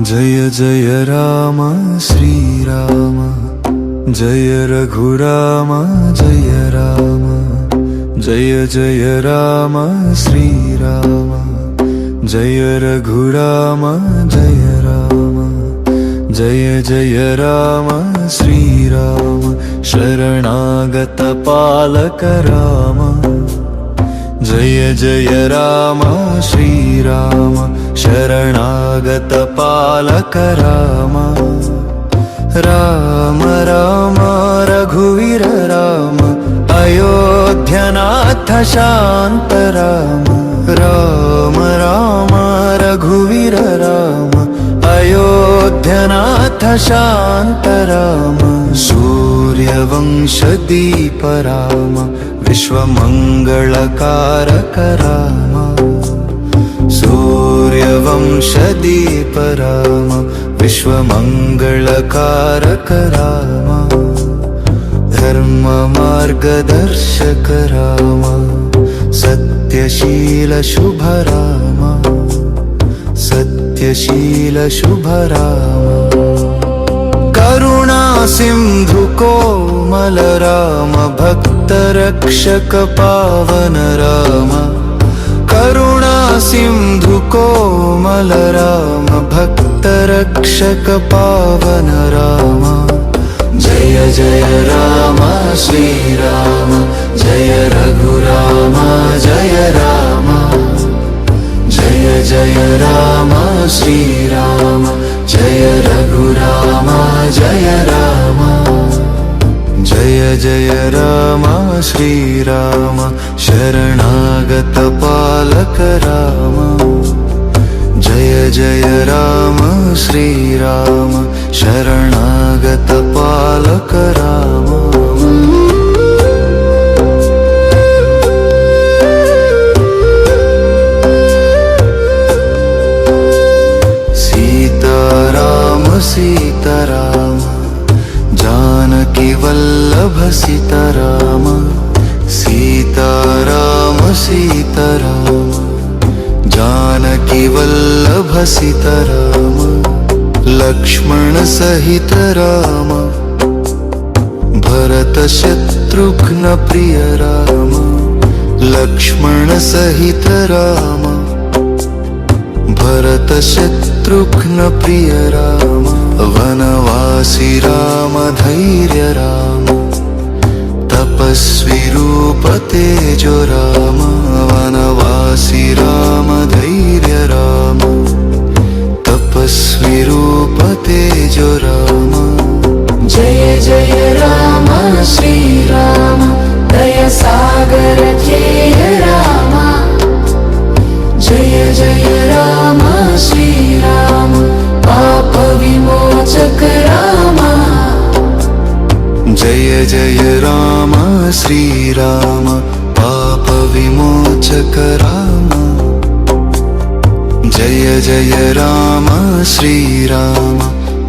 जय जय राम श्रीराम जय रघुराम जय राम जय जय राम श्रीराम जय रघुराम जय राम जय जय राम श्रीराम शरणागत पालक राम जय जय राम श्रीराम शरणागत पालक राम राम राम रघुवीर राम अयोध्यनाथ शांत राम राम राम रघुवीर राम अयोध्यनाथ शांत राम सूर्यवंशदीप राम विश्वमंगलकारक राम सूर्यवंशदीप राम विश्वमंगलकारक राम धर्ममार्गदर्शक राम सत्यशील शुभ राम सत्यशील शुभ राम करुणा सिंधु कोमल राम भक्त रक्षक पावन राम करुणा सिंधु कोमल राम भक्त रक्षक पावन राम जय जय राम श्रीराम जय रघुराम जय राम जय जय राम श्रीराम जय रघुराम जय राम जय जय राम श्रीराम शरणागत पालक राम जय जय राम श्रीराम शरणागत पालक राम सीताराम सीताराम जानकी वल्लभ सीताराम सीताराम सीताराम जानकी वल्लभ सीताराम लक्ष्मण सहित राम भरत शत्रुघ्न प्रिय राम लक्ष्मण सहित राम भरत शत्रुघ्न प्रिय राम वनवासी राम धैर्य राम तपस्वी रूप तेजो राम वनवासी राम धैर्य राम तपस्वी रूप तेजो राम जय जय राम श्रीराम दया सागर जय राम जय जय राम श्रीराम पाप विमोचक राम जय जय राम श्रीराम पाप विमोचक राम जय जय राम श्रीराम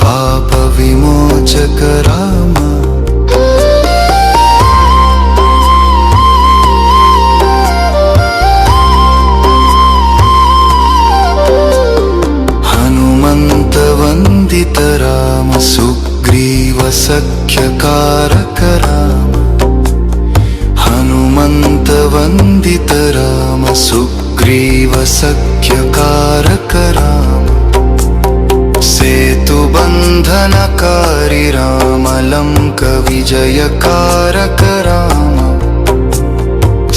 पाप विमोचक राम हनुमंत वंदित राम सुग्रीव सख्यकारक राम हनुमंत वंदित राम सुग्रीव सख्यकारक राम सेतु बंधनकारी राम लंक विजयकारक राम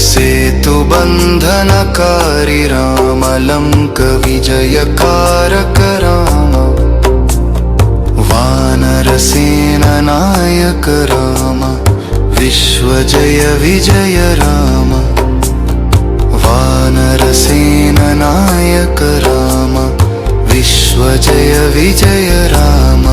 सेतु बंधनकारी राम लंक विजयकारक राम वानर सेना नायक राम विश्वजय विजय राम वानर सेना नायक राम विश्वजय विजय राम